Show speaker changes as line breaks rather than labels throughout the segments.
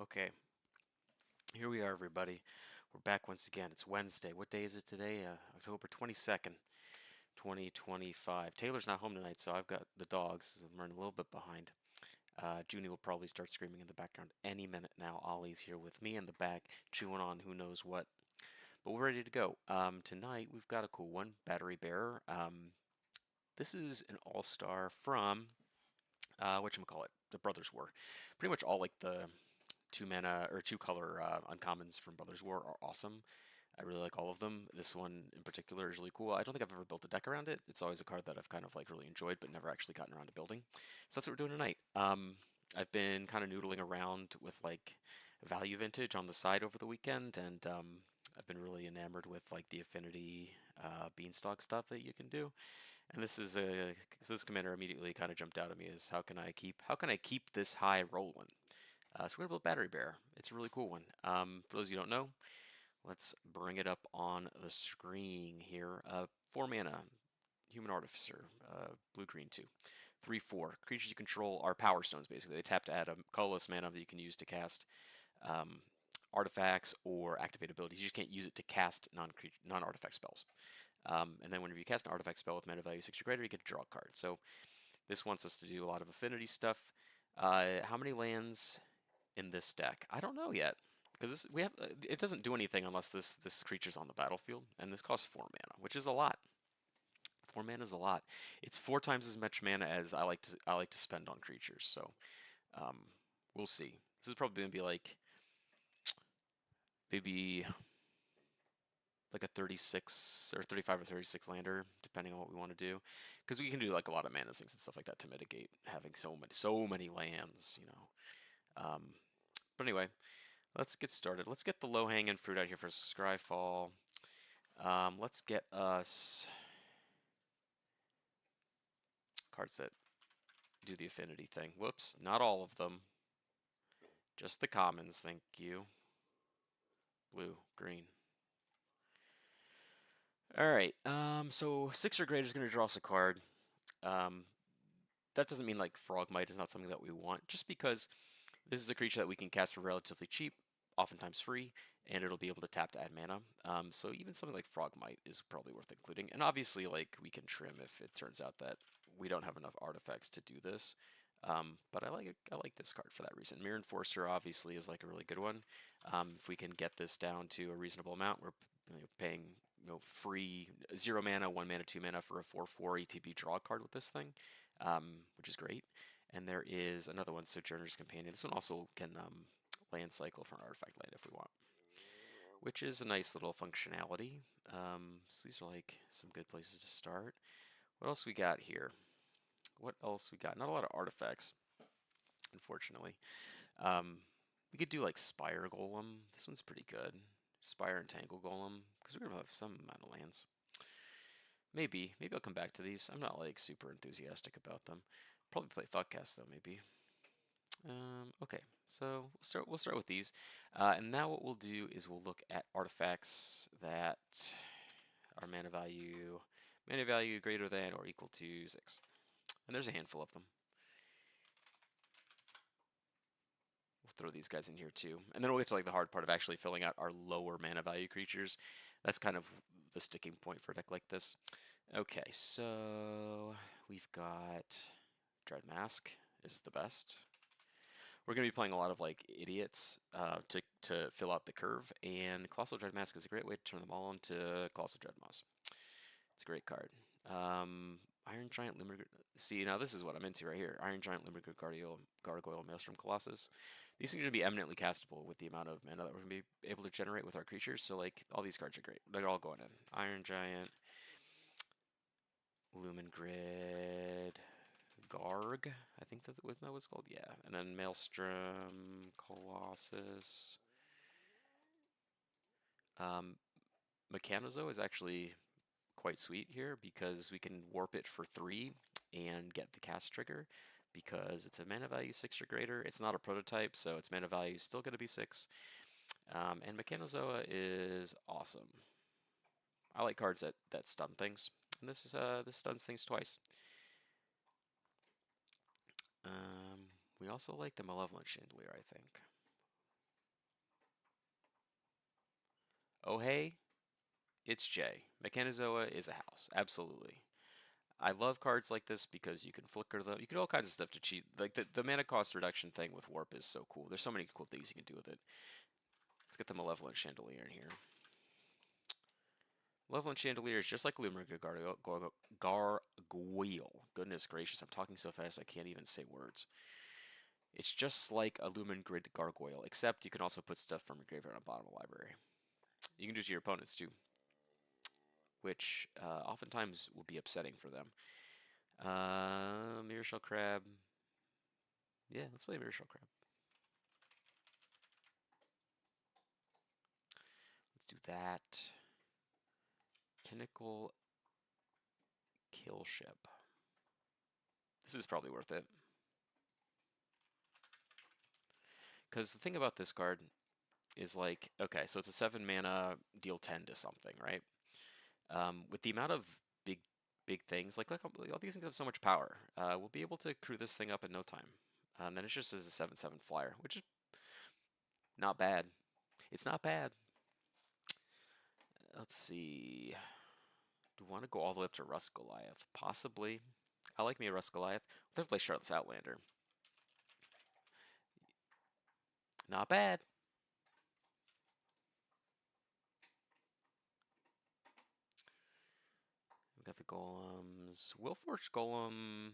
Okay, here we are, everybody. We're back once again. It's Wednesday. What day is it today? October 22nd, 2025. Taylor's not home tonight, so I've got the dogs. I'm running a little bit behind. Junie will probably start screaming in the background any minute now. Ollie's here with me in the back, chewing on who knows what. But we're ready to go. Tonight, we've got a cool one, Battery Bearer. This is an all-star from, whatchamacallit, the Brothers War. Pretty much all like the two mana or two color uncommons from Brothers War are awesome. I really like all of them. This one in particular is really cool. I don't think I've ever built a deck around it. It's always a card that I've kind of like really enjoyed, but never actually gotten around to building. So that's what we're doing tonight. I've been kind of noodling around with like value vintage on the side over the weekend, and I've been really enamored with like the affinity beanstalk stuff that you can do. And this commander immediately kind of jumped out at me is how can I keep this high rolling? So we're gonna build Battery Bear. It's a really cool one. For those of you who don't know, let's bring it up on the screen here. 4 mana, Human Artificer, blue green 2. 3/4. Creatures you control are power stones basically. They tap to add a colorless mana that you can use to cast artifacts or activate abilities. You just can't use it to cast non-artifact spells. And then whenever you cast an artifact spell with mana value 6 or greater, you get to draw a card. So this wants us to do a lot of affinity stuff. How many lands in this deck? I don't know yet because we have it doesn't do anything unless this creature's on the battlefield, and this costs 4 mana, which is a lot. 4 mana is a lot. It's 4 times as much mana as I like to spend on creatures. So we'll see. This is probably gonna be like maybe like a 36 or 35 or 36 lander, depending on what we want to do, because we can do like a lot of mana sinks and stuff like that to mitigate having so many lands, you know. But anyway, let's get started. Let's get the low-hanging fruit out here first. Scryfall. Let's get us cards that do the affinity thing. Whoops, not all of them. Just the commons, thank you. Blue, green. All right. So 6 or greater is going to draw us a card. That doesn't mean like Frogmite is not something that we want, just because this is a creature that we can cast for relatively cheap, oftentimes free, and it'll be able to tap to add mana. So even something like Frogmite is probably worth including. And obviously, like we can trim if it turns out that we don't have enough artifacts to do this. But I like this card for that reason. Mirror Enforcer obviously is like a really good one. If we can get this down to a reasonable amount, we're paying free 0 mana, 1 mana, 2 mana for a 4/4 ETB draw card with this thing, which is great. And there is another one, Sojourner's Companion. This one also can land cycle for an artifact land if we want, which is a nice little functionality. So these are like some good places to start. What else we got here? What else we got? Not a lot of artifacts, unfortunately. We could do like Spire Golem. This one's pretty good. Spire and Tangle Golem, because we're gonna have some amount of lands. Maybe I'll come back to these. I'm not like super enthusiastic about them. Probably play Thoughtcast though, maybe. Okay, so we'll start with these, and now what we'll do is we'll look at artifacts that are mana value greater than or equal to 6, and there's a handful of them. We'll throw these guys in here too, and then we'll get to like the hard part of actually filling out our lower mana value creatures. That's kind of the sticking point for a deck like this. Okay, so we've got Dread Mask is the best. We're going to be playing a lot of like idiots to fill out the curve, and Colossal Dread Mask is a great way to turn them all into Colossal Dread Mask. It's a great card. Iron Giant Limerick. See, now this is what I'm into right here. Iron Giant Limerick Gargoyle Maelstrom Colossus. Things are going to be eminently castable with the amount of mana that we're going to be able to generate with our creatures. So like all these cards are great. They're all going in. Iron Giant, Lumen Grid, Garg. I think that wasn't that what it's called. Yeah, and then Maelstrom Colossus. Mechanozo is actually quite sweet here because we can warp it for 3 and get the cast trigger because it's a mana value 6 or greater. It's not a prototype, so its mana value is still going to be 6. And Mechanozoa is awesome. I like cards that stun things, and this stuns things twice. We also like the Malevolent Chandelier, I think. Oh hey, it's Jay. Mechanizoa is a house, absolutely. I love cards like this because you can flicker them. You can do all kinds of stuff to cheat. Like the mana cost reduction thing with Warp is so cool. There's so many cool things you can do with it. Let's get the Malevolent Chandelier in here. Malevolent Chandelier is just like Luminous Gargoyle. Goodness gracious, I'm talking so fast I can't even say words. It's just like a Lumen Grid Gargoyle, except you can also put stuff from your graveyard on the bottom of the library. You can do it to your opponents too, which oftentimes will be upsetting for them. Mirror Shell Crab. Yeah, let's play Mirror Shell Crab. Let's do that. Pinnacle Kill Ship. This is probably worth it. Because the thing about this card is like, okay, so it's a 7 mana, deal 10 to something, right? With the amount of big things, like all these things have so much power, we'll be able to crew this thing up in no time. And then it's just as a 7/7 flyer, which is not bad. It's not bad. Let's see. Do we want to go all the way up to Rust Goliath? Possibly. I like me a Rust Goliath. We'll have to play Charlotte's Outlander. Not bad. We've got the golems. Willforged Golem.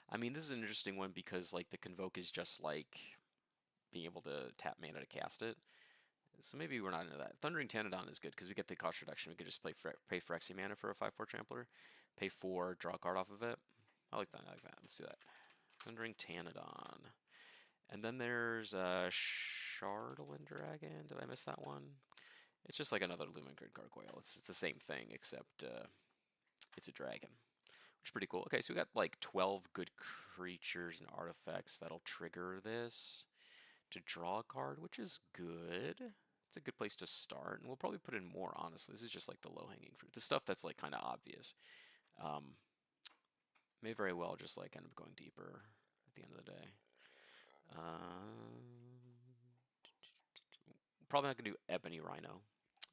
I mean, this is an interesting one because like the Convoke is just like being able to tap mana to cast it. So maybe we're not into that. Thundering Tanadon is good because we get the cost reduction. We could just pay Phyrexia mana for a 5/4 Trampler, pay 4, draw a card off of it. I like that. I like that. Let's do that. Thundering Tanadon. And then there's Shardolin Dragon. Did I miss that one? It's just like another Lumen Grid Gargoyle. It's the same thing except it's a dragon, which is pretty cool. Okay, so we got like 12 good creatures and artifacts that'll trigger this to draw a card, which is good. It's a good place to start, and we'll probably put in more, honestly. This is just like the low-hanging fruit. The stuff that's like kind of obvious. May very well just like end up going deeper at the end of the day. Probably not going to do Ebony Rhino,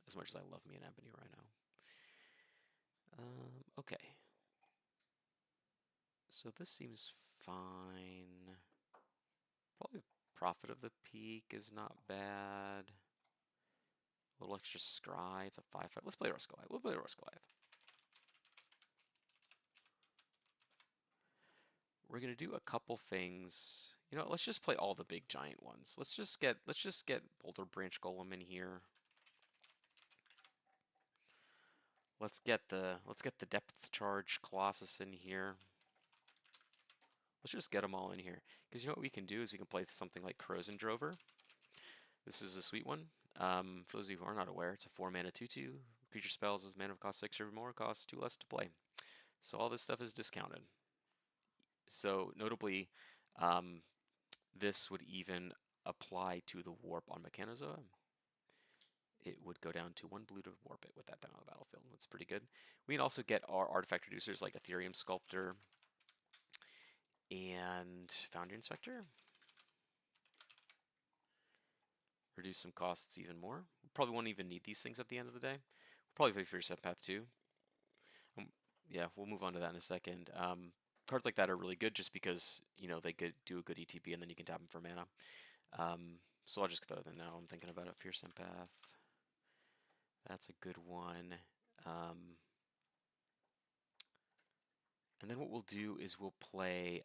as much as I love me an Ebony Rhino. Okay. So this seems fine. Probably Prophet of the Peak is not bad. A little extra scry. It's a 5/5. Let's play Rust Goliath. We'll play Rust Goliath. We're gonna do a couple things. You know, let's just play all the big giant ones. Let's just get Boulder Branch Golem in here. Let's get the Depth Charge Colossus in here. Let's just get them all in here. Because you know what we can do is we can play something like Crozen Drover. This is a sweet one. For those of you who are not aware, it's a 4-mana 2/2. Creature spells with mana cost 6 or more, costs 2 less to play. So all this stuff is discounted. So notably, this would even apply to the warp on Mechanizoa. It would go down to 1 blue to warp it with that down on the battlefield. That's pretty good. We can also get our artifact reducers like Ethereum Sculptor and Foundry Inspector. Reduce some costs even more. We probably won't even need these things at the end of the day. We'll probably play Fierce Empath too. Yeah, we'll move on to that in a second. Cards like that are really good just because, you know, they could do a good ETB and then you can tap them for mana. So I'll just throw them now. I'm thinking about it. Fierce Empath. That's a good one. And then what we'll do is we'll play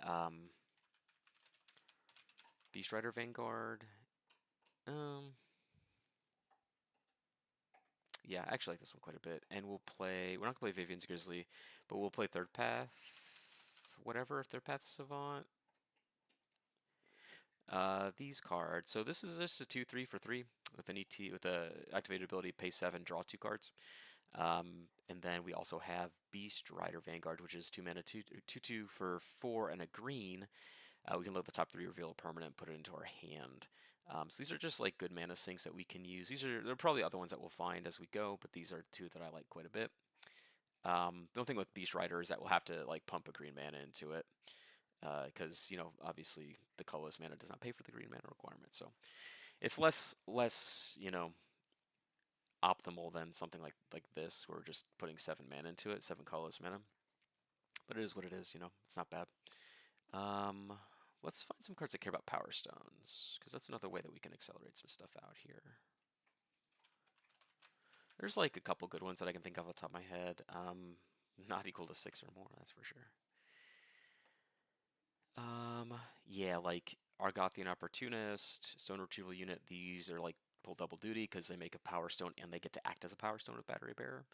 Beast Rider Vanguard. Yeah, I actually like this one quite a bit. And we're not going to play Vivian's Grizzly, but we'll play Third Path, whatever, Third Path Savant. These cards. So this is just a 2/3 for 3 with an with a activated ability, pay 7, draw 2 cards. And then we also have Beast Rider Vanguard, which is 2 mana, 2/2 for 4 and a green. We can load the top 3, reveal a permanent, put it into our hand. So these are just like good mana sinks that we can use. There are probably other ones that we'll find as we go, but these are 2 that I like quite a bit. The only thing with Beast Rider is that we'll have to like pump a green mana into it. because obviously the colorless mana does not pay for the green mana requirement. So it's less optimal than something like this, where we're just putting 7 mana into it, 7 colorless mana. But it is what it is. It's not bad. Um, let's find some cards that care about Power Stones, because that's another way that we can accelerate some stuff out here. There's like a couple good ones that I can think of off the top of my head. Not equal to 6 or more, that's for sure. Yeah, like Argothian Opportunist, Stone Retrieval Unit. These are like pull double duty because they make a Power Stone and they get to act as a Power Stone with Battery Bearer.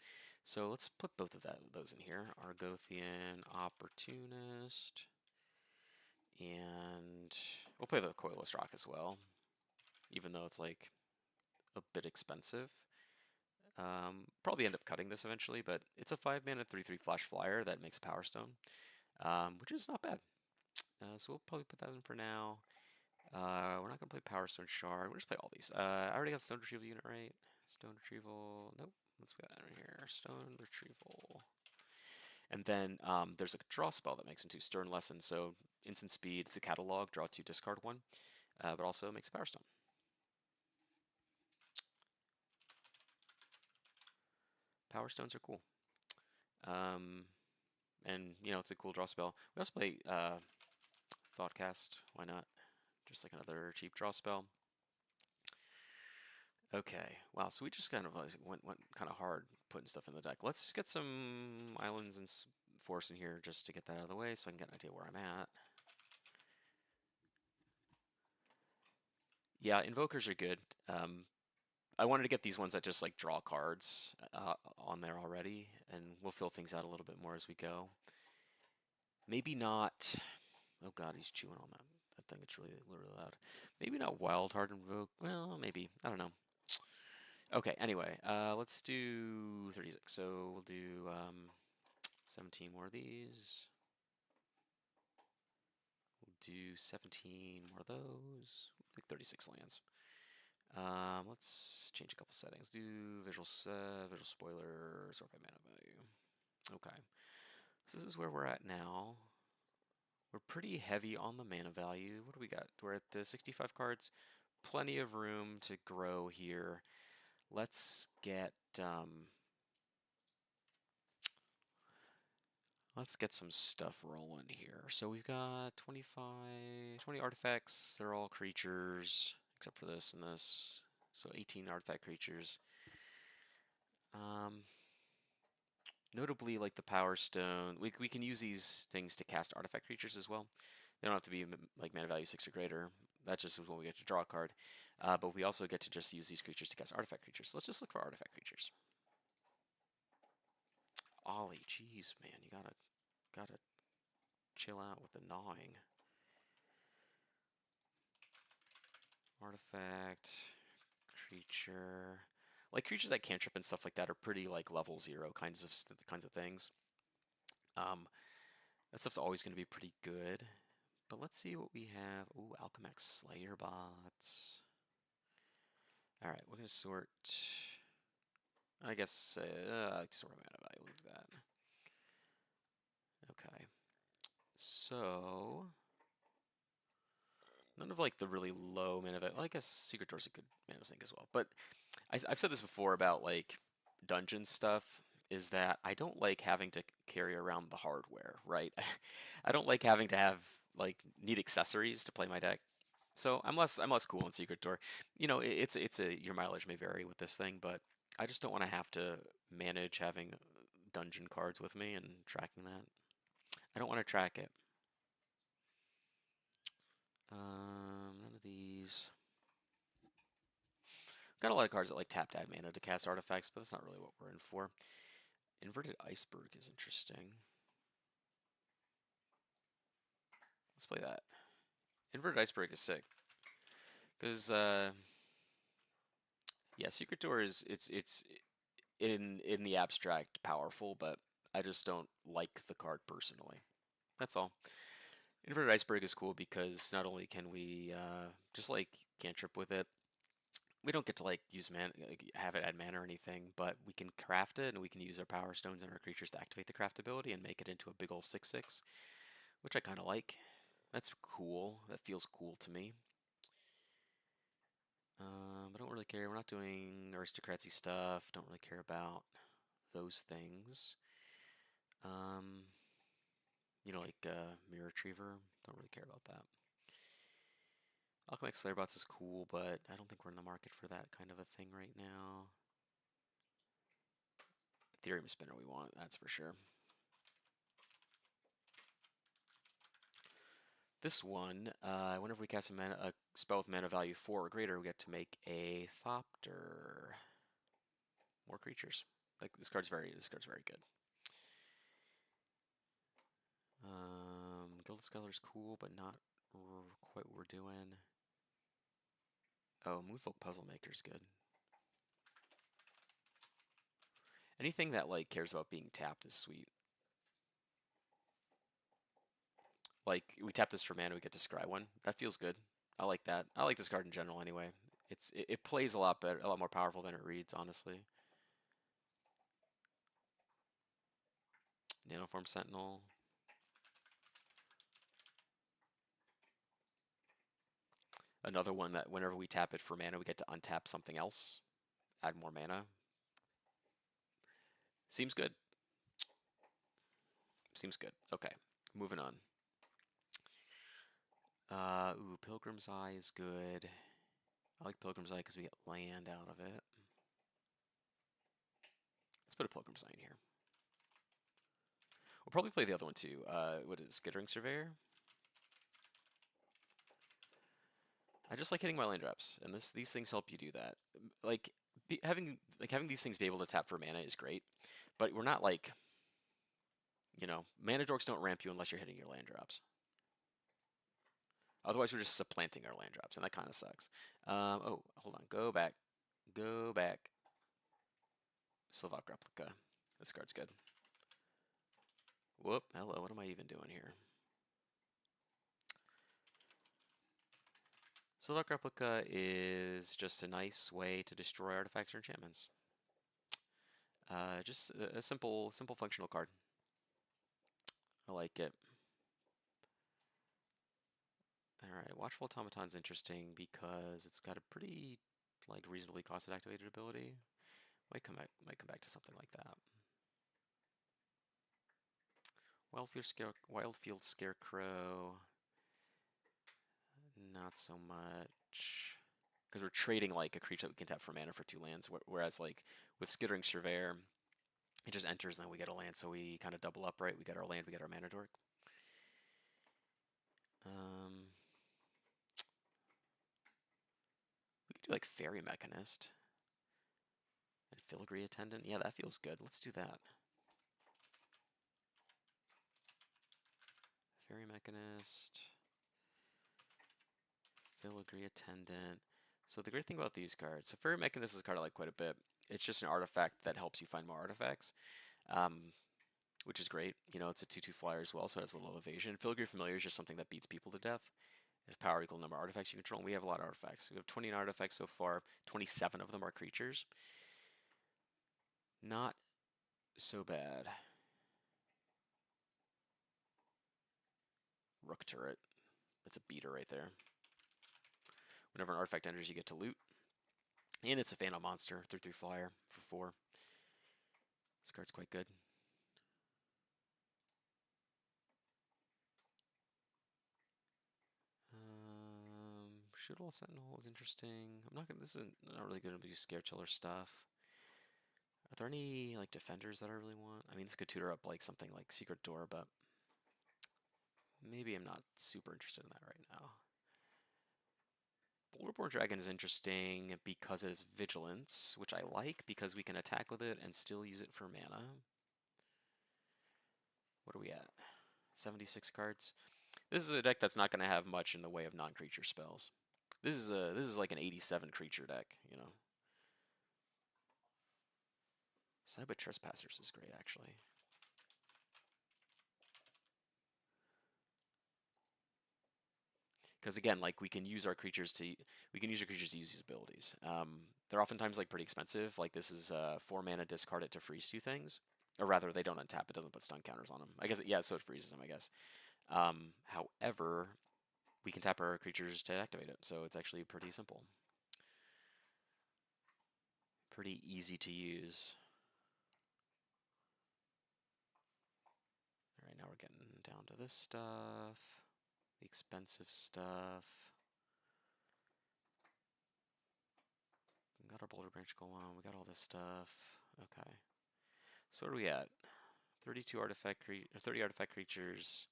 So let's put both of those in here. Argothian Opportunist. And we'll play the Coilless Rock as well, even though it's like a bit expensive. Probably end up cutting this eventually, but it's a 5-mana 3/3 Flash Flyer that makes a Power Stone, which is not bad. So we'll probably put that in for now. We're not going to play Power Stone Shard. We'll just play all these. I already got the Stone Retrieval unit, right? Stone Retrieval. Nope. Let's put that in here. Stone Retrieval. And then there's a draw spell that makes into Stern Lesson. So instant speed, it's a catalog, draw 2, discard 1, but also makes a Power Stone. Power Stones are cool. And, it's a cool draw spell. We also play Thoughtcast. Why not? Just like another cheap draw spell. Okay, wow, so we just kind of went kind of hard putting stuff in the deck. Let's get some islands and force in here just to get that out of the way so I can get an idea where I'm at. Yeah, invokers are good. I wanted to get these ones that just like draw cards on there already, and we'll fill things out a little bit more as we go. Maybe not. Oh God, he's chewing on that thing. It's really loud. Maybe not Wild Heart Invoke. Well, maybe. I don't know. Okay, anyway, let's do 36. So we'll do 17 more of these. We'll do 17 more of those. Like 36 lands. Let's change a couple settings. Do visual spoiler, sort by mana value. Okay, so this is where we're at now. We're pretty heavy on the mana value. What do we got? We're at 65 cards. Plenty of room to grow here. Let's get some stuff rolling here. So we've got 20 artifacts. They're all creatures, except for this and this. So 18 artifact creatures. Notably, like the Power Stone, we can use these things to cast artifact creatures as well. They don't have to be like mana value 6 or greater. That just is when we get to draw a card. But we also get to just use these creatures to cast artifact creatures. So let's just look for artifact creatures. Ollie, jeez, man, you gotta chill out with the gnawing. Artifact creature, like creatures that cantrip and stuff like that are pretty like level 0 kinds of things. That stuff's always going to be pretty good. But let's see what we have. Ooh, Alchemax Slayer bots. All right, we're gonna sort. I guess sort of mana value. Leave that. Okay. So none of like the really low mana value. Well, I guess Secret Door's a good mana sink as well. But I've said this before about like dungeon stuff. Is that I don't like having to carry around the hardware, right? I don't like having to have like need accessories to play my deck. So I'm less cool on Secret Door. It's your mileage may vary with this thing, but I just don't want to have to manage having dungeon cards with me and tracking that. I don't want to track it. None of these. Got a lot of cards that like tap to add mana to cast artifacts, but that's not really what we're in for. Inverted Iceberg is interesting. Let's play that. Inverted Iceberg is sick. Because yeah, Secret Door is it's in the abstract powerful, but I just don't like the card personally. That's all. Inverted Iceberg is cool because not only can we just like cantrip with it, we don't get to like use mana, have it add mana or anything, but we can craft it and we can use our Power Stones and our creatures to activate the craft ability and make it into a big old 6/6, which I kind of like. That's cool. That feels cool to me. I don't really care. We're not doing aristocracy stuff. Don't really care about those things. Um, like Mirror Retriever. Don't really care about that. Alchemix Slayerbots is cool, but I don't think we're in the market for that kind of a thing right now. Ethereum Spinner we want, that's for sure. This one, whenever we cast a spell with mana value 4 or greater, we get to make a Thopter. More creatures. Like this card's very good. Gilded Scholar's cool, but not quite what we're doing. Oh, Moonfolk Puzzle Maker's good. Anything that like cares about being tapped is sweet. Like we tap this for mana, we get to scry one. That feels good. I like that. I like this card in general anyway. It plays a lot better, a lot more powerful than it reads, honestly. Nanoform Sentinel. Another one that whenever we tap it for mana, we get to untap something else, add more mana. Seems good. Seems good. Okay, moving on. Pilgrim's Eye is good. I like Pilgrim's Eye because we get land out of it. Let's put a Pilgrim's Eye in here. We'll probably play the other one too. What is it, Skittering Surveyor? I just like hitting my land drops, and these things help you do that. Like having these things be able to tap for mana is great, but we're not like, mana dorks don't ramp you unless you're hitting your land drops. Otherwise, we're just supplanting our land drops, and that kind of sucks. Oh, hold on. Go back. Go back. Slovak Replica. This card's good. Whoop. Hello. What am I even doing here? Slovak Replica is just a nice way to destroy artifacts or enchantments. Just a simple functional card. I like it. Alright, Watchful Automaton's interesting because it's got a pretty reasonably costed activated ability. Might come back to something like that. Wildfield Scarecrow. Not so much. Because we're trading like a creature that we can tap for mana for 2 lands, whereas like with Skittering Surveyor, it just enters and then we get a land, so we kind of double up, right? We get our land, we get our mana dork. We could do like Fairy Mechanist and Filigree Attendant. Yeah, that feels good. Let's do that. Fairy Mechanist, Filigree Attendant. So the great thing about these cards, so Fairy Mechanist is a card I like quite a bit. It's just an artifact that helps you find more artifacts, which is great. It's a 2/2 flyer as well, so it has a little evasion. Filigree Familiar is just something that beats people to death. There's power equal number of artifacts you control, and we have a lot of artifacts. We have 29 artifacts so far. 27 of them are creatures. Not so bad. Rook Turret. That's a beater right there. Whenever an artifact enters, you get to loot. And it's a Phantom Monster, 3/3 flyer for 4. This card's quite good. Shootable Sentinel is interesting. This is not really going to be Scare Chiller stuff. Are there any defenders that I really want? I mean, this could tutor up something like Secret Door, but maybe I'm not super interested in that right now. Boulderborn Dragon is interesting because it is Vigilance, which I like because we can attack with it and still use it for mana. What are we at? 76 cards. This is a deck that's not going to have much in the way of non-creature spells. This is like an 87 creature deck, Cyber Trespassers is great, actually. Because again, we can use our creatures to use these abilities. They're oftentimes pretty expensive. This is 4 mana, discard it to freeze 2 things, or rather, they don't untap. It doesn't put stun counters on them. I guess so it freezes them. I guess. However, we can tap our creatures to activate it. So it's actually pretty simple. Pretty easy to use. All right, now we're getting down to this stuff, the expensive stuff. We got our boulder branch golem. We got all this stuff. Okay. So what are we at? 32 30 artifact creatures.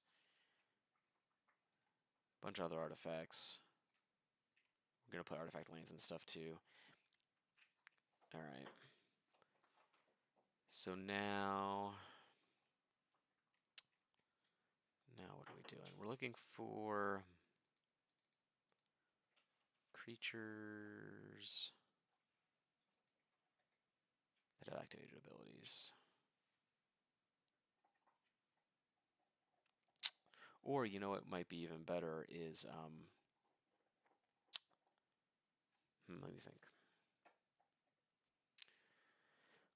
Bunch of other artifacts. We're gonna play artifact lands and stuff too. All right. So now what are we doing? We're looking for creatures that have activated abilities. Or, you know what might be even better is, let me think.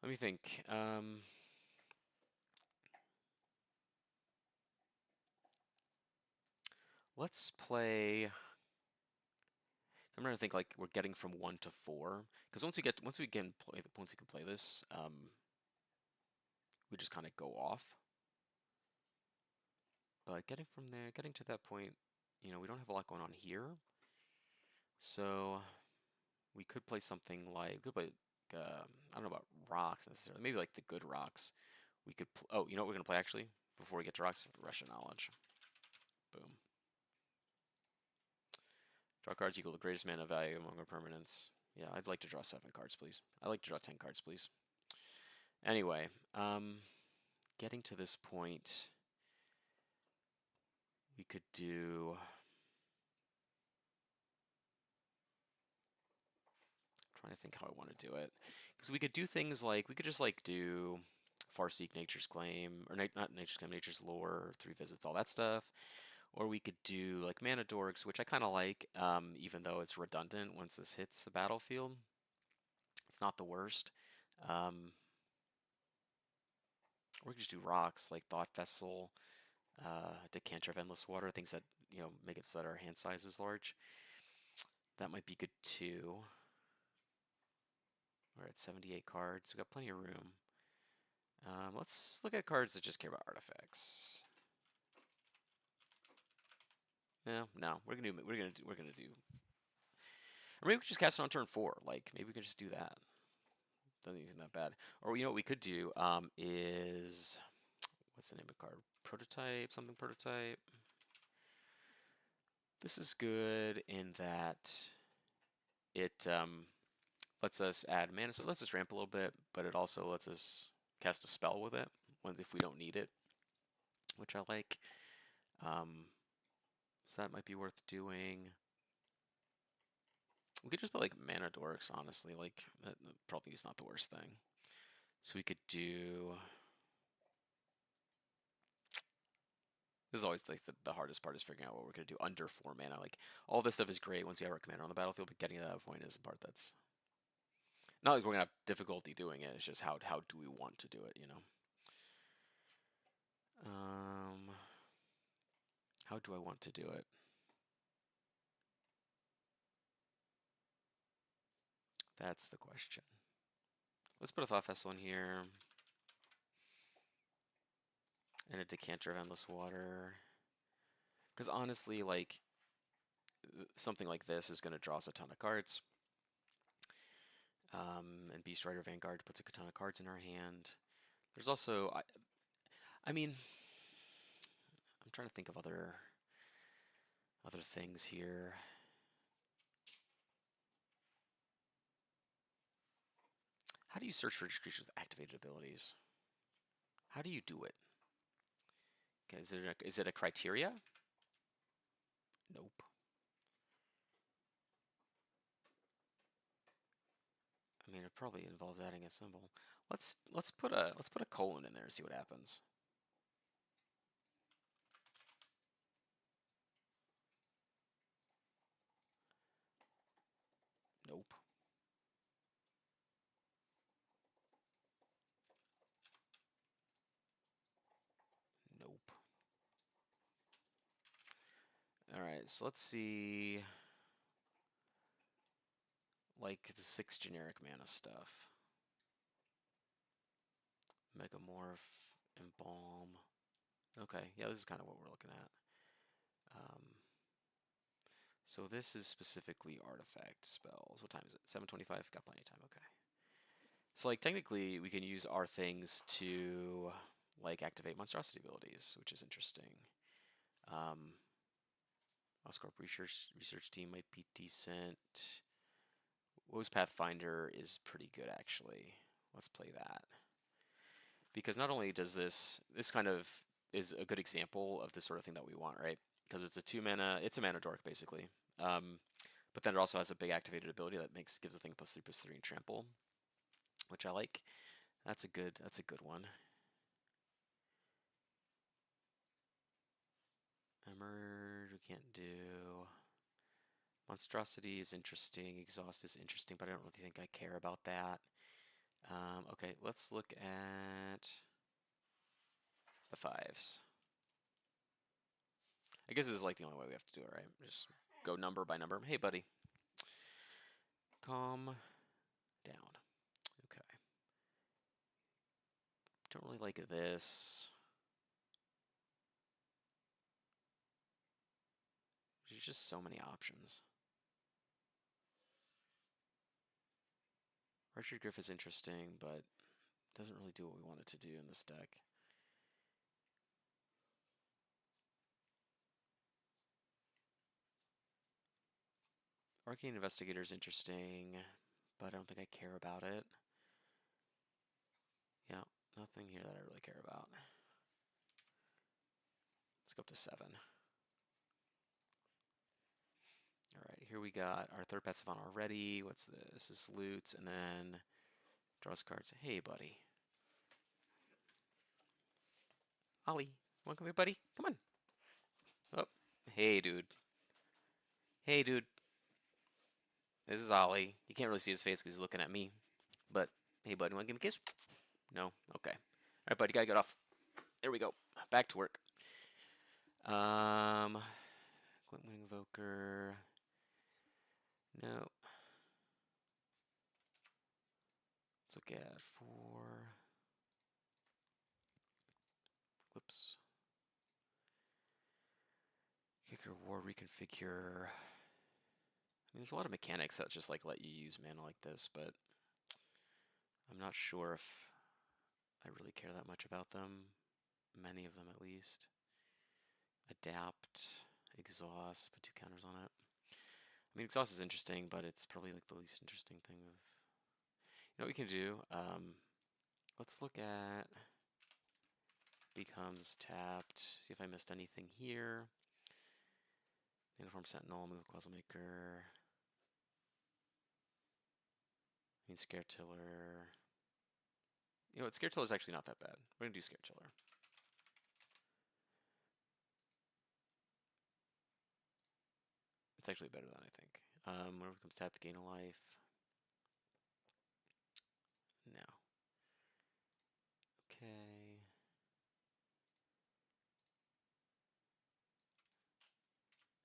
Let me think. Let's play. I'm trying to think like we're getting from 1 to 4, because once we can play this, we just kind of go off. But getting from there, getting to that point, you know, we don't have a lot going on here. So we could play something like, we could play, I don't know about rocks necessarily, maybe like the good rocks. We could, oh, you know what we're going to play actually? Before we get to rocks, Russian knowledge. Boom. Draw cards equal to greatest mana value among our permanents. Yeah, I'd like to draw 7 cards, please. I'd like to draw 10 cards, please. Anyway, getting to this point, we could do... I'm trying to think how I want to do it. Because we could do things like, we could just like do Farseek, Nature's Claim, or not Nature's Claim, Nature's Lore, 3 visits, all that stuff. Or we could do like Mana Dorks, which I kind of like, even though it's redundant once this hits the battlefield. It's not the worst. Or we could just do rocks like Thought Vessel, Decanter of Endless Water, things that, you know, make it so that our hand size is large. That might be good too. We're at 78 cards. We've got plenty of room. Let's look at cards that just care about artifacts. No, we're gonna do. Or maybe we just cast it on turn 4. Like maybe we can just do that. Doesn't even that bad. Or you know what we could do is, what's the name of the card? Prototype, something prototype. This is good in that it lets us add mana, so it lets us ramp a little bit, but it also lets us cast a spell with it if we don't need it, which I like. So that might be worth doing. We could just put like Mana Dorks, honestly. Like that probably is not the worst thing. So we could do. This is always like the hardest part is figuring out what we're gonna do under 4 mana. Like all this stuff is great once you have our commander on the battlefield, but getting to that point is the part that's not like we're gonna have difficulty doing it. It's just how do we want to do it, you know? How do I want to do it? That's the question. Let's put a Thought Vessel in here. And a Decanter of Endless Water. Because honestly, like, something like this is going to draw us a ton of cards. And Beast Rider Vanguard puts a ton of cards in our hand. There's also, I mean, I'm trying to think of other things here. How do you search for creatures with activated abilities? How do you do it? Okay, is it a criteria? Nope. I mean, it probably involves adding a symbol. Let's put a colon in there and see what happens. Nope. Nope. Alright, so let's see, like the 6 generic mana stuff. Megamorph, Embalm. Okay, yeah, this is kind of what we're looking at. So this is specifically artifact spells. What time is it? 7:25? Got plenty of time, okay. So like technically we can use our things to like activate monstrosity abilities, which is interesting. Oscorp research team might be decent. Woe's Pathfinder is pretty good actually. Let's play that. Because not only does this kind of is a good example of the sort of thing that we want, right? Because it's a 2 mana, it's a mana dork basically. But then it also has a big activated ability that gives the thing +3/+3 and trample, which I like. That's a good one. Emerge we can't do. Monstrosity is interesting. Exhaust is interesting, but I don't really think I care about that. Okay, let's look at the 5s. I guess this is like the only way we have to do it, right? Just go number by number. Hey, buddy. Calm down. Okay. Don't really like this. There's just so many options. Richard Griff is interesting, but doesn't really do what we want it to do in this deck. Arcane Investigator is interesting, but I don't think I care about it. Yeah, nothing here that I really care about. Let's go up to 7. Alright, here we got our third Pet Savant already. What's this? This is loot, and then draws cards. Hey, buddy. Ollie, wanna come here, buddy? Come on. Oh, hey, dude. Hey, dude. This is Ollie. You can't really see his face because he's looking at me. But, hey, buddy, wanna give me a kiss? No? Okay. Alright, buddy, gotta get off. There we go. Back to work. Glintwing Invoker. No. Let's look at 4. Whoops. Kicker War Reconfigure. I mean, there's a lot of mechanics that just like let you use mana like this, but I'm not sure if I really care that much about them. Many of them, at least. Adapt, exhaust, put 2 counters on it. I mean, exhaust is interesting, but it's probably like the least interesting thing of. You know what we can do? Let's look at becomes tapped. See if I missed anything here. Uniform Sentinel, move Quazzlemaker. I mean, Scare Tiller. You know what? Scare Tiller is actually not that bad. We're gonna do Scare Tiller. It's actually better than I think. Whenever it comes tapped, gain a life. No. Okay.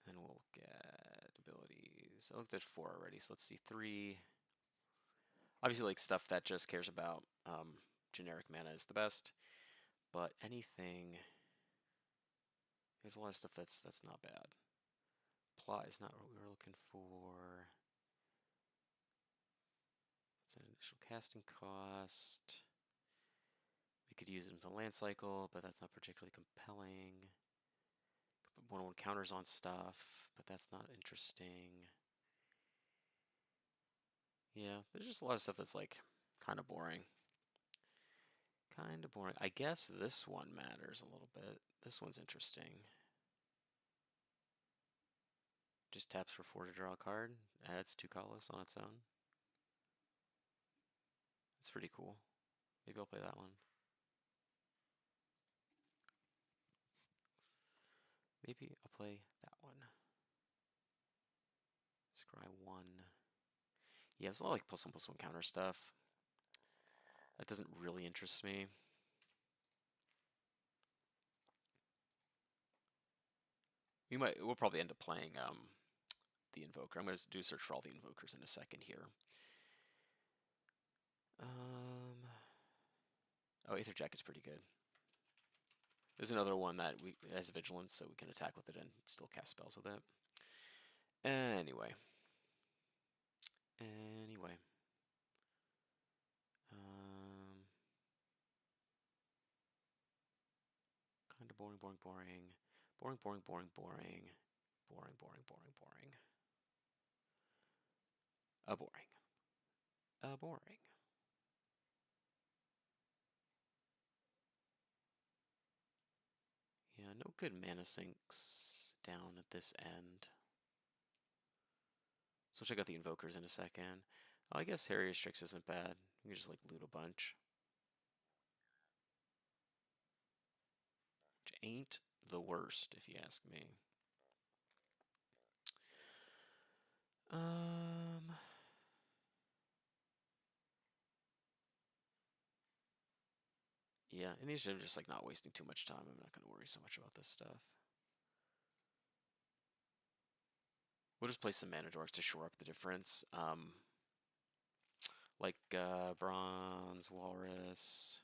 And we'll get abilities. I looked at 4 already, so let's see 3. Obviously, like stuff that just cares about generic mana is the best, but anything. There's a lot of stuff that's not bad. Plot is not what we were looking for. It's an initial casting cost. We could use it in the land cycle, but that's not particularly compelling. Could put 1/1 counters on stuff, but that's not interesting. Yeah, there's just a lot of stuff that's like kind of boring. Kind of boring. I guess this one matters a little bit. This one's interesting. Just taps for 4 to draw a card. Adds 2 colorless on its own. It's pretty cool. Maybe I'll play that one. Maybe I'll play that one. Scry 1. Yeah, it's a lot like +1/+1 counter stuff. That doesn't really interest me. we'll probably end up playing the Invoker. I'm going to do a search for all the Invokers in a second here. Oh, Aether Jacket's pretty good. There's another one that has Vigilance, so we can attack with it and still cast spells with it. Anyway. Kind of boring. Boring. Yeah, no good mana sinks down at this end. So we'll check out the Invokers in a second. Oh, I guess Harrier Strix isn't bad. You can just like loot a bunch. Which ain't the worst, if you ask me. Yeah, initiative just like not wasting too much time. I'm not going to worry so much about this stuff. We'll just play some mana dorks to shore up the difference. Like Bronze Walrus.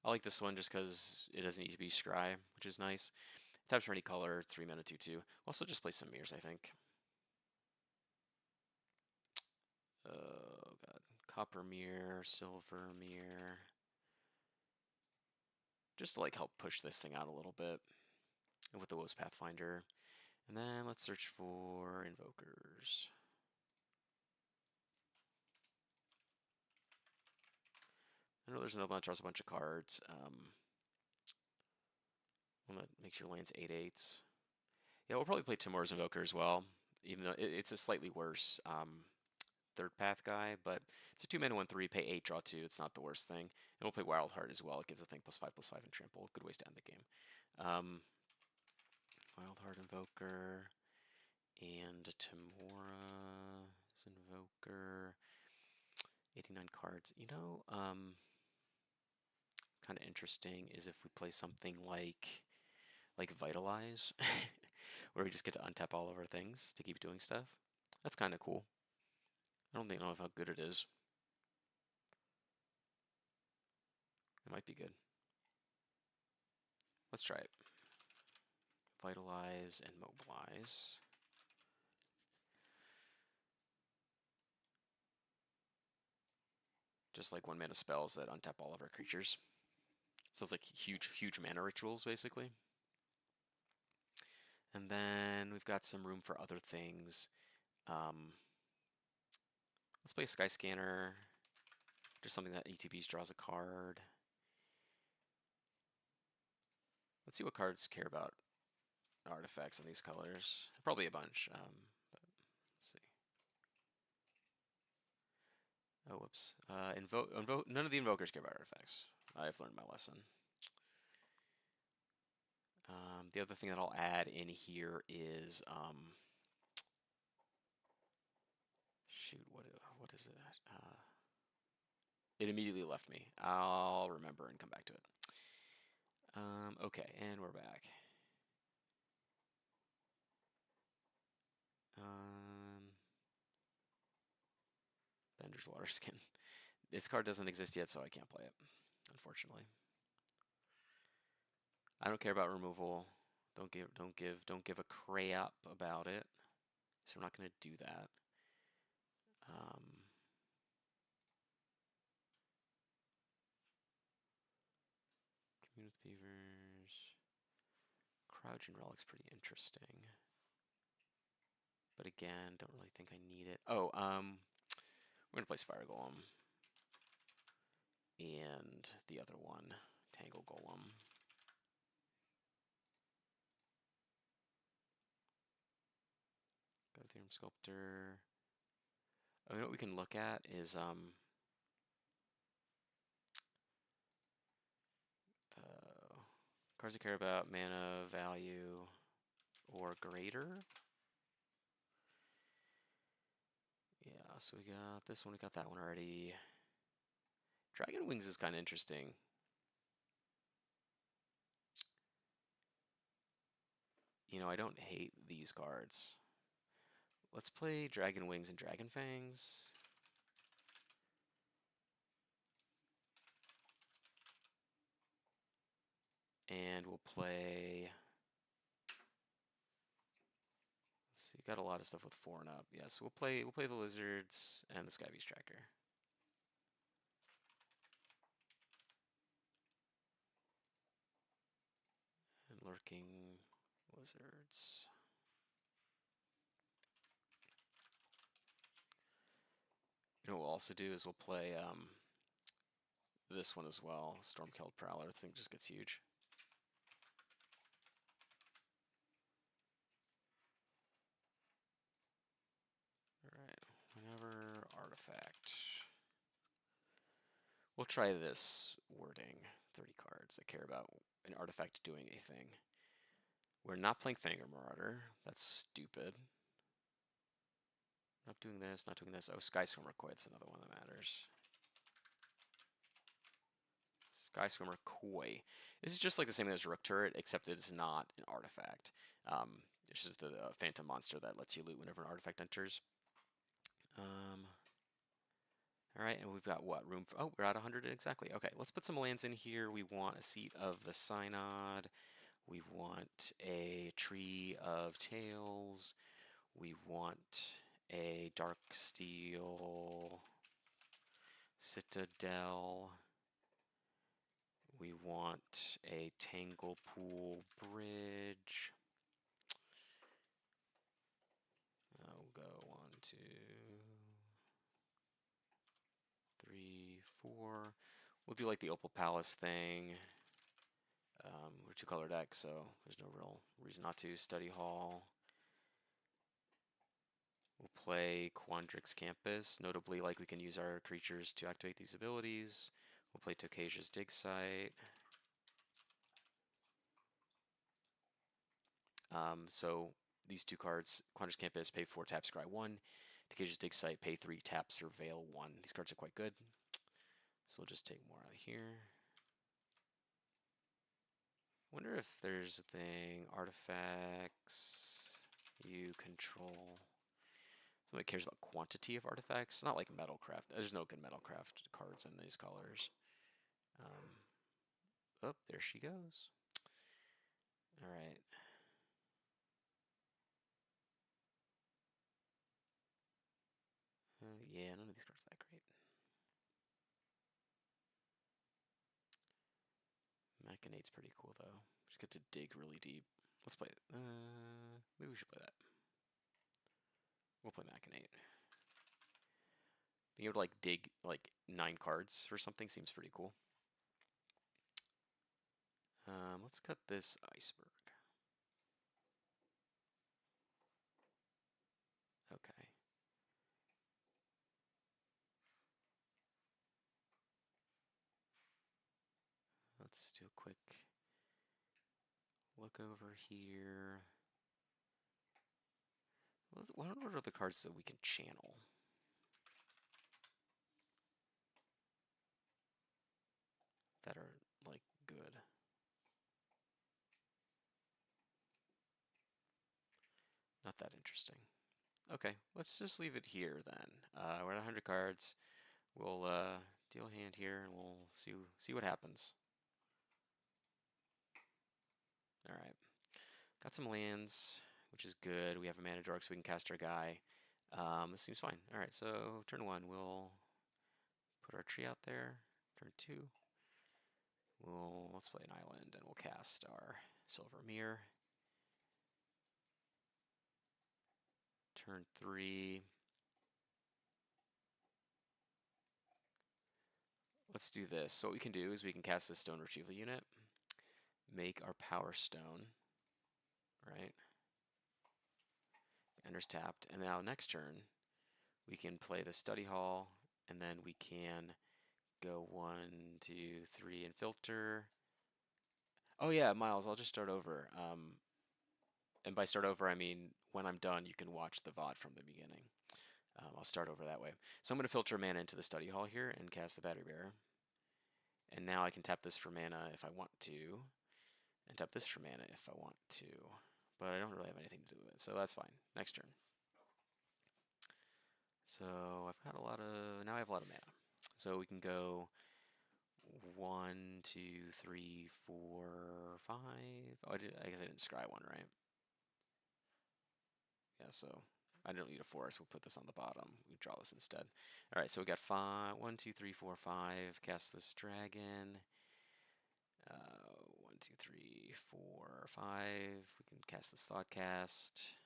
I like this one just because it doesn't need to be Scry, which is nice. Taps for any color, 3 mana, 2/2. We'll also just play some mirrors, I think. Oh god. Copper mirror, silver mirror. Just to like help push this thing out a little bit. And with the Woes Pathfinder. And then let's search for Invokers. I know there's another one that draws a bunch of cards. One that makes your lands 8/8s. Yeah, we'll probably play Timor's Invoker as well, even though it's a slightly worse third path guy, but it's a 2 mana 1/3, pay 8, draw 2. It's not the worst thing. And we'll play Wild Heart as well. It gives a thing +5/+5 and trample. Good ways to end the game. Wild Heart Invoker and Timora's Invoker. 89 cards. You know, kind of interesting is if we play something like Vitalize, where we just get to untap all of our things to keep doing stuff. That's kind of cool. I don't know how good it is. It might be good. Let's try it. Vitalize and Mobilize. Just like 1 mana spells that untap all of our creatures. So it's like huge mana rituals, basically. And then we've got some room for other things. Let's play Sky Scanner. Just something that ETBs draws a card. Let's see what cards care about artifacts in these colors. Probably a bunch. But let's see. Oh, whoops. None of the Invokers care about artifacts. I've learned my lesson. The other thing that I'll add in here is shoot, what is it? It immediately left me. I'll remember and come back to it. Okay, and we're back. Bender's Water Skin. This card doesn't exist yet, so I can't play it, unfortunately. I don't care about removal. Don't give a crap about it. So we're not going to do that. Commune with Beavers. Crouching Relic's pretty interesting. But again, don't really think I need it. Oh, we're going to play Spiral Golem. And the other one, Tangle Golem. Go to Theorem Sculptor. Oh, you know what we can look at is cards that care about mana value or greater. Yeah, so we got this one, we got that one already. Dragon Wings is kind of interesting. I don't hate these cards. Let's play Dragon Wings and Dragon Fangs. And we'll play. Let's see, got a lot of stuff with 4 and up. Yeah, so we'll play the Lizards and the Sky Beast Tracker. And Lurking Lizards. What we'll also do is we'll play this one as well, Stormkeld Prowler. This thing just gets huge. Alright, whenever artifact. We'll try this wording. 30 cards. I care about an artifact doing a thing. We're not playing Fangor Marauder. That's stupid. Not doing this, not doing this. Oh, Sky Swimmer Koi. It's another one that matters. Sky Swimmer Koi. This is just like the same as Rook Turret, except it's not an artifact. It's just the phantom monster that lets you loot whenever an artifact enters. Alright, and we've got what? Room for, oh, we're at 100 exactly. Okay, let's put some lands in here. We want a Seat of the Synod. We want a Tree of Tales. We want a Darksteel Citadel. We want a Tanglepool Bridge. We'll go 1, 2, 3, 4. We'll do like the Opal Palace thing. We're 2-color deck, so there's no real reason not to. Study Hall. We'll play Quandrix Campus. Notably, like we can use our creatures to activate these abilities. We'll play Tokasia's Dig Site. So these 2 cards, Quandrix Campus, pay 4, tap, scry 1. Tokasia's Dig Site, pay 3, tap, surveil 1. These cards are quite good. So we'll just take more out of here. Wonder if there's a thing, artifacts, you control. Somebody cares about quantity of artifacts. Not like Metalcraft. There's no good Metalcraft cards in these colors. Oh, there she goes. All right. Yeah, none of these cards are that great. Machinate's pretty cool though. Just get to dig really deep. Let's play it. Maybe we should play that. We'll play Machinate. Being able to like dig like 9 cards or something seems pretty cool. Let's cut this iceberg. Okay. Let's do a quick look over here. What are the cards that we can channel? That are like good. Not that interesting. Okay, let's just leave it here then. We're at 100 cards. We'll deal a hand here and we'll see what happens. All right, got some lands, which is good. We have a mana dork, so we can cast our guy. This seems fine. All right, so turn 1, we'll put our tree out there. Turn 2, let's play an island and we'll cast our Silver Mirror. Turn 3. Let's do this. So what we can do is we can cast this stone retrieval unit, make our power stone, right? Enters tapped, and now next turn we can play the study hall, and then we can go 1, 2, 3 and filter. Oh yeah, Miles, I'll just start over. And by start over, I mean when I'm done, you can watch the VOD from the beginning. I'll start over that way. So I'm going to filter mana into the study hall here and cast the battery bearer. And now I can tap this for mana if I want to, and tap this for mana if I want to. but I don't really have anything to do with it, so that's fine. Next turn. So I've got a lot of, now I have a lot of mana. So we can go 1, 2, 3, 4, 5. Oh, I guess I didn't scry one, right? Yeah, so I don't need a forest. We'll put this on the bottom. We draw this instead. All right, so we got 5, 1, 2, 3, 4, 5. Cast this dragon. 1, 2, 3, 4, 5. We can cast this thought cast.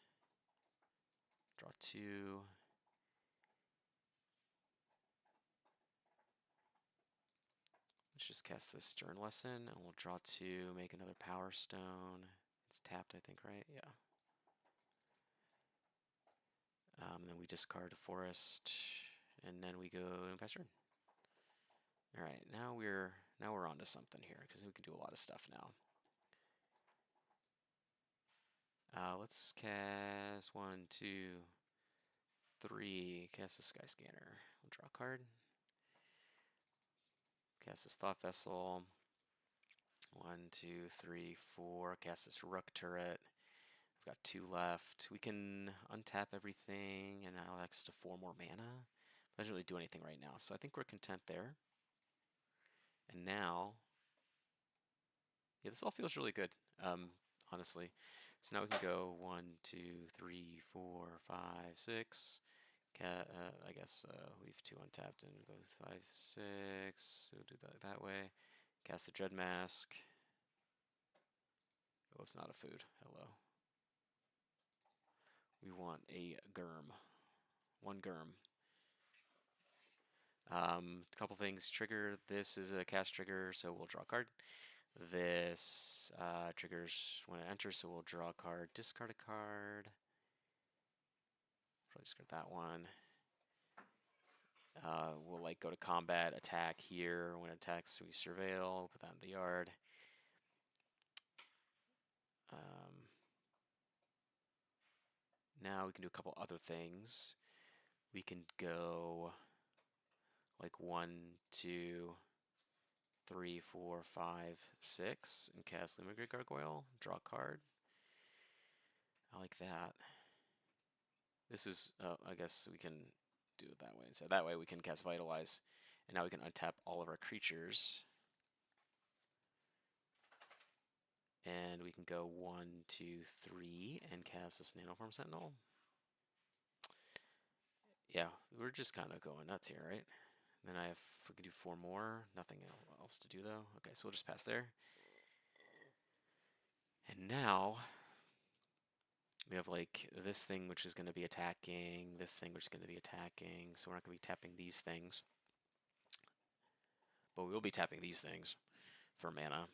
Draw 2. Let's just cast this Stern Lesson, and we'll draw 2, make another Power Stone. It's tapped, I think, right? Yeah. Then we discard a forest, and then we go pass turn. All right, now we're onto something here because we can do a lot of stuff now. Let's cast 1, 2, 3. Cast the Sky Scanner. We'll draw a card. Cast this Thought Vessel. 1, 2, 3, 4. Cast this Rook Turret. I've got 2 left. We can untap everything, and I'll access to 4 more mana. Doesn't really do anything right now, so I think we're content there. And now, yeah, this all feels really good, honestly. So now we can go 1, 2, 3, 4, 5, 6. I guess leave 2 untapped and go 5, 6. We'll do that way. Cast the Dread Mask. Oh, it's not a food. Hello. We want a Germ. 1 Germ. A couple things. Trigger. This is a cast trigger, so we'll draw a card. This triggers when it enters, so we'll draw a card, discard a card. Probably discard that one. We'll like go to combat, attack here. When it attacks, we surveil. Put that in the yard. Now we can do a couple other things. We can go like 1, 2, 3, 4, 5, 6, and cast Limigrid Gargoyle. Draw a card. I like that. This is, I guess we can do it that way. So that way we can cast Vitalize, and now we can untap all of our creatures. And we can go 1, 2, 3, and cast this Nanoform Sentinel. Yeah, we're just kind of going nuts here, right? And then we can do 4 more. Nothing else to do though. Okay, so we'll just pass there. And now we have like this thing which is going to be attacking, this thing which is going to be attacking. So we're not going to be tapping these things, but we will be tapping these things for mana.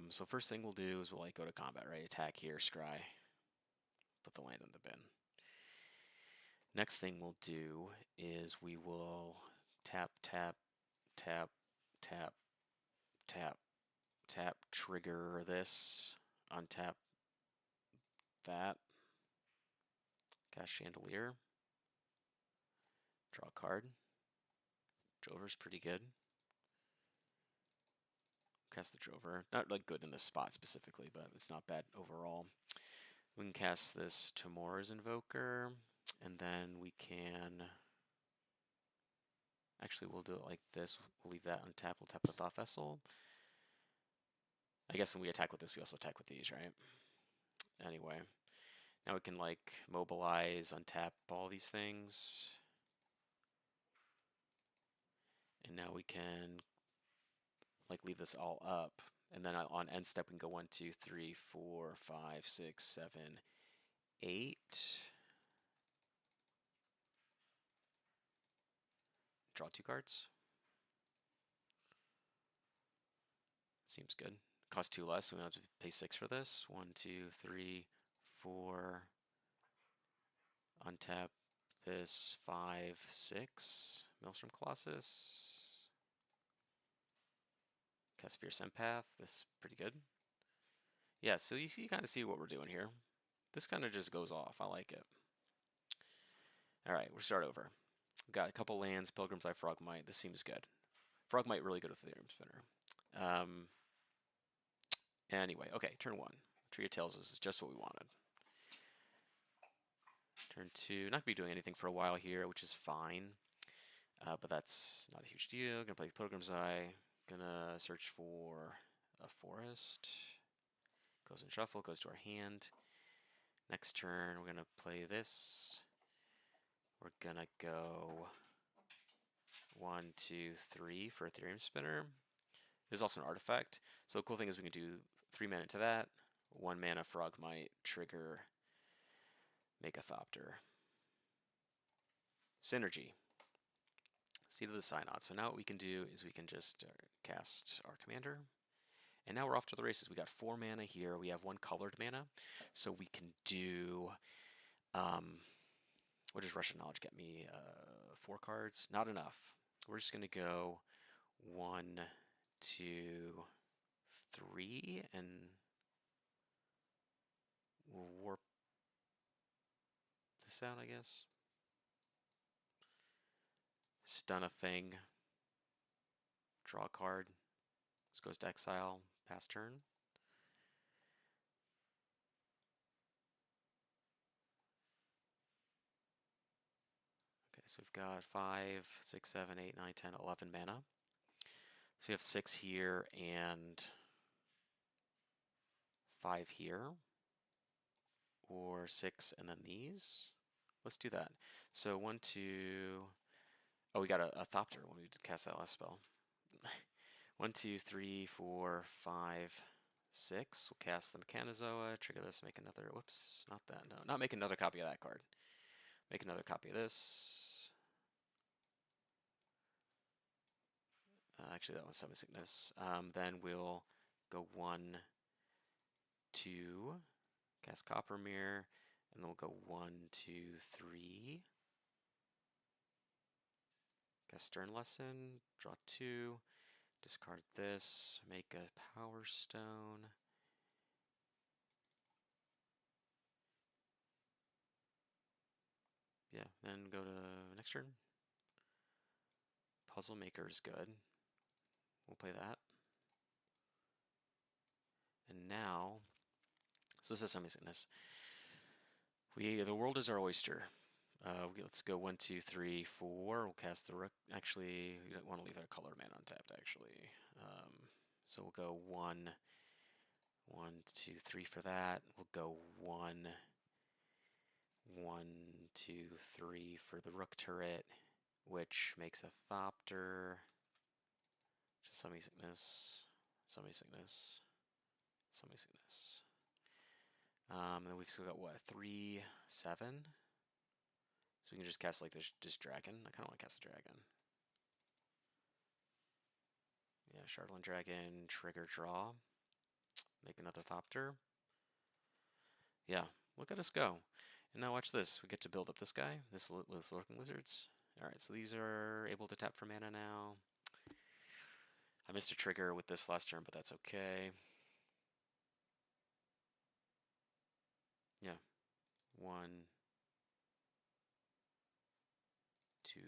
So first thing we'll do is we'll like go to combat, right? Attack here, scry, put the land in the bin. Next thing we'll do is we will tap, tap, tap, tap, tap, tap, trigger this, untap that, cast Chandelier, draw a card. Drover's pretty good. Cast the Drover. Not like good in this spot specifically, but it's not bad overall. We can cast this Tamora's Invoker, and then we can... Actually, we'll do it like this. We'll leave that untapped. We'll tap the Thought Vessel. I guess when we attack with this, we also attack with these, right? Anyway, now we can like mobilize, untap all these things. And now we can like leave this all up. And then on end step, we can go 1, 2, 3, 4, 5, 6, 7, 8. Draw 2 cards. Seems good. Cost 2 less, so we don't have to pay 6 for this. 1, 2, 3, 4. Untap this 5, 6. Maelstrom Colossus. Cast Fierce Empath. This is pretty good. Yeah, so you kind of see what we're doing here. This kind of just goes off. I like it. All right, we'll start over. We've got a couple lands, Pilgrim's Eye, Frogmite. This seems good. Frogmite really good with the Ethereum Spinner. Anyway, okay, turn 1. Tree of Tales is just what we wanted. Turn 2, not going to be doing anything for a while here, which is fine. But that's not a huge deal. Gonna play Pilgrim's Eye. Gonna search for a forest. Goes in shuffle, goes to our hand. Next turn, we're gonna play this. We're gonna go 1, 2, 3 for Ethereum Spinner. This is also an artifact. So the cool thing is we can do 3 mana to that. 1 mana Frogmite, trigger, Megathopter. Synergy. Seed of the Synod. So now what we can do is we can just cast our commander. And now we're off to the races. We got 4 mana here. We have 1 colored mana. So we can do, what does Russian Knowledge get me? 4 cards? Not enough. We're just going to go 1, 2, 3, and we'll warp this out, I guess. Stun a thing. Draw a card. This goes to exile. Pass turn. Okay, so we've got 5, 6, 7, 8, 9, 10, 11 mana. So we have 6 here and 5 here. Or 6 and then these. Let's do that. So 1, 2. Oh, we got a Thopter when we cast that last spell. 1, 2, 3, 4, 5, 6. We'll cast the Mechanozoa, trigger this, make another. Whoops, not that. No, not make another copy of that card. Make another copy of this. Actually, that one's Semi-Sickness. Then we'll go 1, 2, cast Copper Mirror, and then we'll go 1, 2, 3. Cast Stern Lesson, draw 2, discard this, make a Power Stone. Yeah, then go to next turn. Puzzle Maker is good. We'll play that. And now, so this is Semi-Sickness. The world is our oyster. Let's go 1, 2, 3, 4. We'll cast the Rook. Actually, we don't want to leave that color mana untapped, actually. So we'll go 1, 1, 2, 3 for that. We'll go 1, 1, 2, 3 for the Rook turret, which makes a Thopter. Just Semi-Sickness, Semi-Sickness, Semi-Sickness. And then we've still got what, 3, 7? So we can just cast like this dragon. I kind of want to cast a dragon. Yeah, Shardland Dragon, trigger draw. Make another Thopter. Yeah, look at us go. And now watch this. We get to build up this guy, this Lurking Lizards. Alright, so these are able to tap for mana now. I missed a trigger with this last turn, but that's okay. Yeah. 1, 2.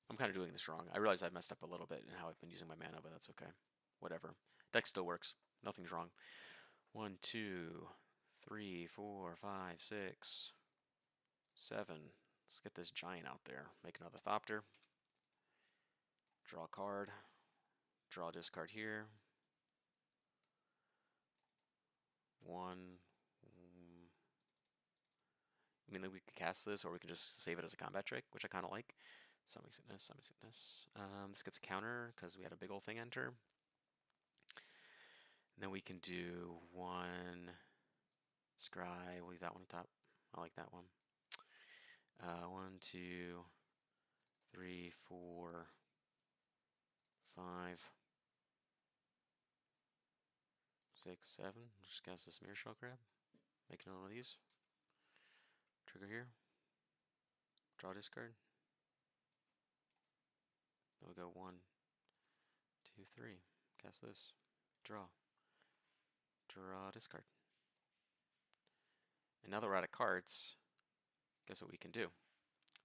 I'm kind of doing this wrong. I realize I messed up a little bit in how I've been using my mana, but that's okay. Whatever. Deck still works. Nothing's wrong. 1, 2, 3, 4, 5, 6, 7. Let's get this giant out there. Make another Thopter. Draw a card. Draw a discard here. 1. I mean, we could cast this, or we could just save it as a combat trick, which I kind of like. Semi-Sickness, Semi-Sickness. This gets a counter because we had a big old thing enter. And then we can do 1 Scry. We'll leave that one on top. I like that one. 1, 2, 3, 4, 5, 6, 7. Just cast this Mirror Shell Crab. Make another one of these. Trigger here. Draw discard. Then we'll go 1, 2, 3. Cast this. Draw. Draw discard. And now that we're out of cards, guess what we can do?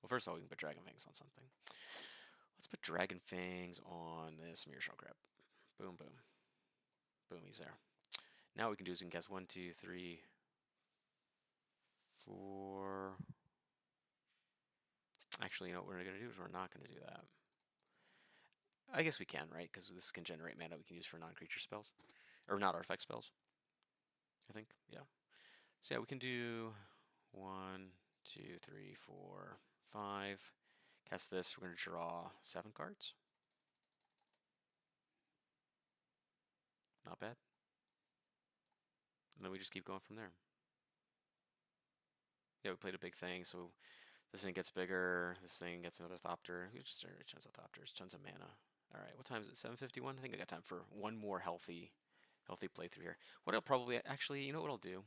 Well, first of all, we can put Dragon Fangs on something. Let's put Dragon Fangs on this Mirror Shell Crab. Boom, boom. Boom, he's there. Now what we can do is we can cast 1, 2, 3, 4. Actually, you know what we're going to do is we're not going to do that. I guess we can, right? Because this can generate mana we can use for non-creature spells. Or not artifact spells, I think. Yeah. So yeah, we can do 1, 2, 3, 4, 5. Cast this, we're going to draw 7 cards. Not bad. And then we just keep going from there. Yeah, we played a big thing, so this thing gets bigger, this thing gets another Thopter. We just generate tons of Thopters, tons of mana. Alright, what time is it? 7:51? I think I got time for one more healthy playthrough here. What I'll probably, actually, you know what I'll do?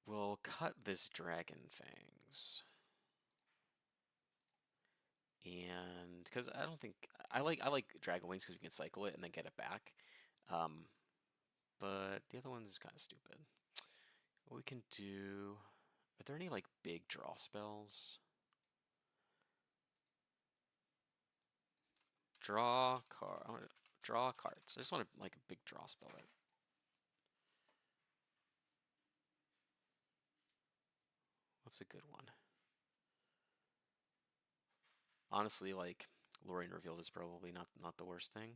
We'll cut this Dragon Fangs. And because I don't think I like Dragon Wings because we can cycle it and then get it back. But the other one's kind of stupid. What we can do, are there any like big draw spells? Draw card. I want to draw cards. I just want to like a big draw spell. Right? What's a good one? Honestly, like Lorien Revealed is probably not the worst thing.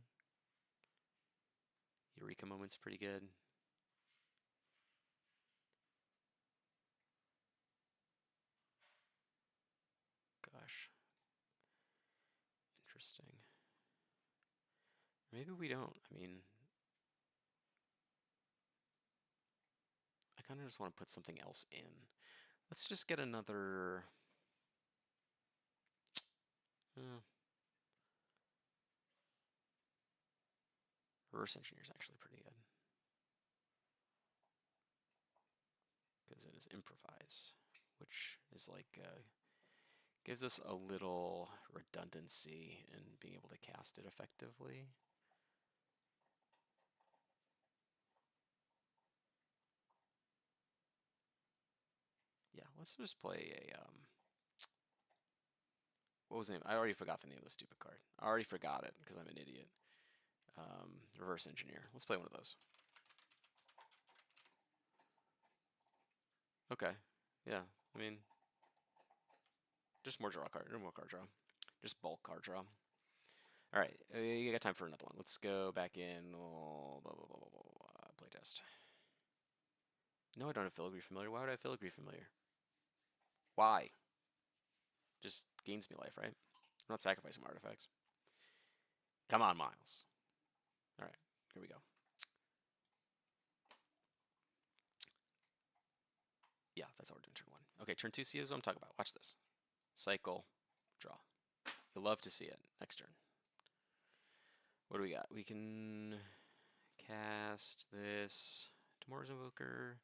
Eureka Moment's pretty good. Gosh. Interesting. Maybe we don't. I mean, I kind of just want to put something else in. Let's just get another. Reverse Engineer is actually pretty good because it is improvise, which is like gives us a little redundancy in being able to cast it effectively. Yeah, let's just play a what was the name? I already forgot the name of the stupid card. I already forgot it because I'm an idiot. Reverse Engineer. Let's play one of those. Okay. Yeah. I mean, just more draw card, more card draw. Just bulk card draw. All right, you got time for another one. Let's go back in. Oh, blah, blah, blah, blah, blah, playtest. No, I don't have Filigree Familiar. Why would I have Filigree Familiar? Why? Just gains me life, right? I'm not sacrificing my artifacts. Come on, Miles. All right, here we go. Yeah, that's how we're doing turn 1. Okay, turn 2, see what I'm talking about. Watch this. Cycle, draw. You'll love to see it. Next turn. What do we got? We can cast this Tomorrow's Invoker.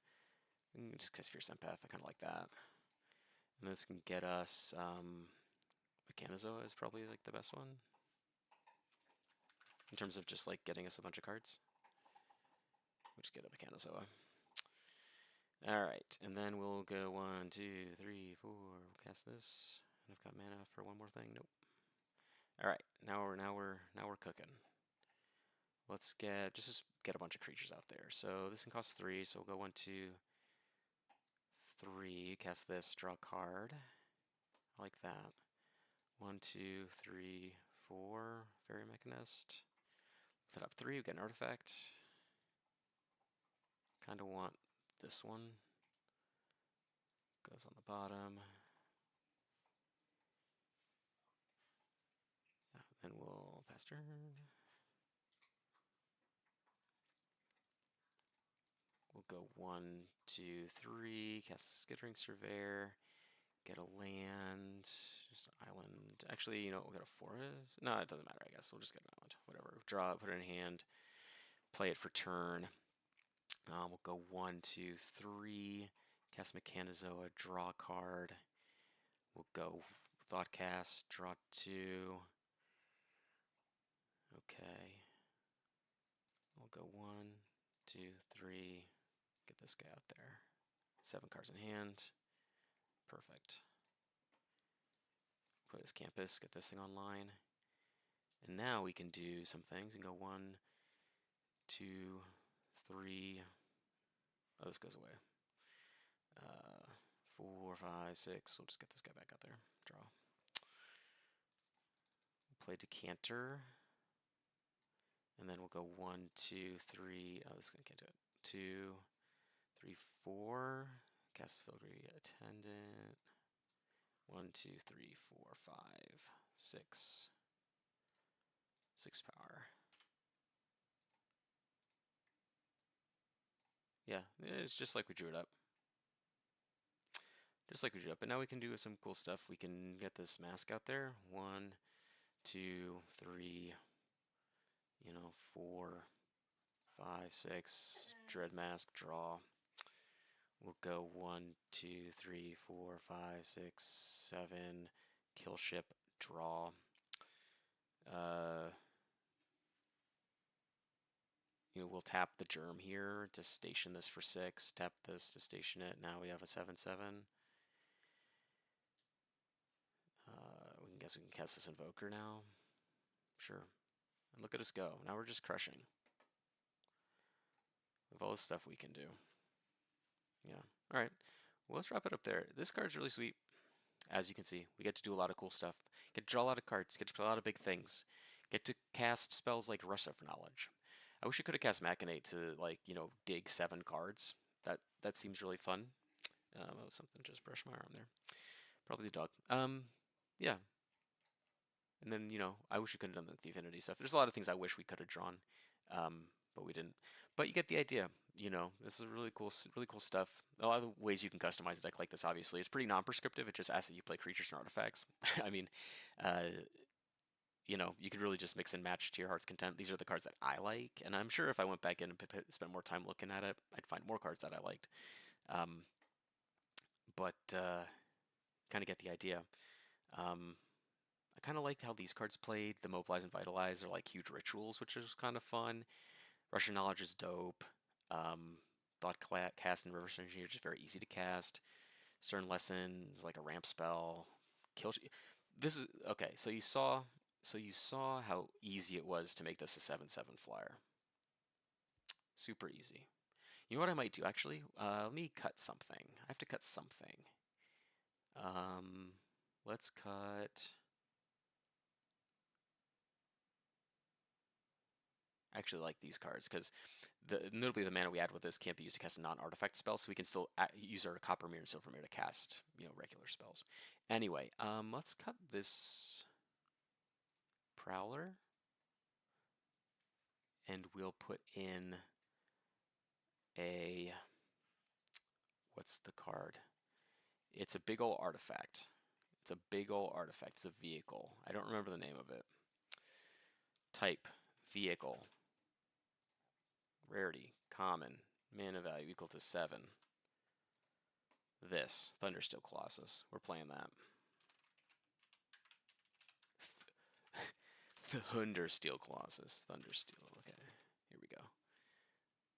We can just cast Fierce Empath. I kind of like that. And this can get us Mechanizoa is probably like the best one in terms of just like getting us a bunch of cards. We'll just get a Mechanizoa. All right, and then we'll go 1, 2, 3, 4. We'll cast this, and I've got mana for one more thing. Nope. All right, now we're cooking. Let's just get a bunch of creatures out there. So this can cost 3. So we'll go 1, 2, 3. Cast this, draw a card. I like that. 1, 2, 3, 4. Fairy Mechanist. Put up 3. We get an artifact. Kind of want this one. Goes on the bottom. Yeah, then we'll pass turn. We'll go 1, 2, 3. Cast a Skittering Surveyor. Get a land. Just an island. Actually, you know, we'll get a forest. No, it doesn't matter, I guess. We'll just get an island. Whatever. Draw it, put it in hand. Play it for turn. We'll go 1, 2, 3. Cast Mechanizoa. Draw a card. We'll go Thoughtcast. Draw 2. Okay. We'll go 1, 2, 3. Get this guy out there. 7 cards in hand. Perfect. Put his campus, get this thing online. And now we can do some things. We can go 1, 2, 3. Oh, this goes away. 4, 5, 6. We'll just get this guy back out there. Draw. Play decanter. And then we'll go 1, 2, 3. Oh, this one can't do it. 2, 3, 4. Cast filigree attendant. 1, 2, 3, 4, 5, 6. 6 power. Yeah, it's just like we drew it up. Just like we drew it up. But now we can do some cool stuff. We can get this mask out there. 1, 2, 3, 4, 5, 6. Dread mask, draw. We'll go 1, 2, 3, 4, 5, 6, 7. Kill ship, draw. We'll tap the germ here to station this for 6. Tap this to station it. Now we have a 7/7. We can cast this invoker now. Sure. And look at us go. Now we're just crushing. With all this stuff we can do. Yeah. All right. Well, let's wrap it up there. This card's really sweet. As you can see, we get to do a lot of cool stuff. Get to draw a lot of cards. Get to play a lot of big things. Get to cast spells like Rust of Knowledge. I wish you could have cast Machinate to, like, dig 7 cards. That seems really fun. Oh, something just brushed my arm there. Probably the dog. Yeah. And then, I wish we could have done the Affinity stuff. There's a lot of things I wish we could have drawn, but we didn't. But you get the idea. This is really cool stuff. A lot of ways you can customize a deck like this, obviously. It's pretty non-prescriptive. It just asks that you play creatures and artifacts. I mean, you could really just mix and match to your heart's content. These are the cards that I like, and I'm sure if I went back in and spent more time looking at it, I'd find more cards that I liked. But kind of get the idea. I kind of like how these cards played. The Mobilize and Vitalize are like huge rituals, which is kind of fun. Russian Knowledge is dope. Thought Cast and Reverse Engineer is just very easy to cast. Stern Lesson is like a ramp spell. This is okay. So you saw how easy it was to make this a 7/7 flyer. Super easy. You know what I might do actually? Let me cut something. I have to cut something. Let's cut. I actually like these cards because notably the mana we add with this can't be used to cast a non-artifact spell, so we can still use our Copper Mirror and Silver Mirror to cast regular spells. Anyway, let's cut this Prowler, and we'll put in a what's the card? It's a big ol' artifact. It's a big ol' artifact. It's a vehicle. I don't remember the name of it. Type vehicle. Rarity, common, mana value equal to 7. This, Thundersteel Colossus. We're playing that. Thundersteel Colossus. Thundersteel. Okay, here we go.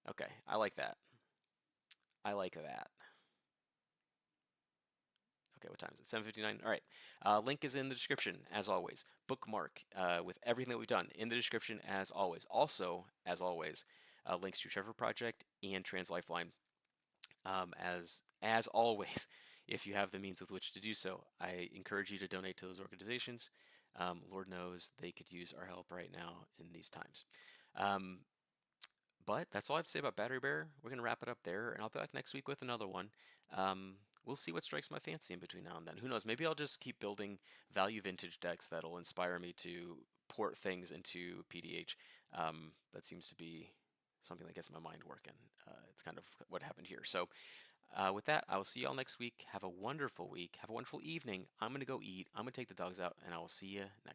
Okay, I like that. I like that. Okay, what time is it? 7:59. All right. Link is in the description, as always. Bookmark with everything that we've done in the description, as always. Also, as always, links to Trevor Project and Trans Lifeline. As always, if you have the means with which to do so, I encourage you to donate to those organizations. Lord knows they could use our help right now in these times. But that's all I have to say about Battery Bear. We're going to wrap it up there, and I'll be back next week with another one. We'll see what strikes my fancy in between now and then. Who knows? Maybe I'll just keep building value vintage decks that'll inspire me to port things into PDH. That seems to be something that gets my mind working. It's kind of what happened here. So with that, I will see y'all next week. Have a wonderful week. Have a wonderful evening. I'm going to go eat. I'm going to take the dogs out, and I will see you next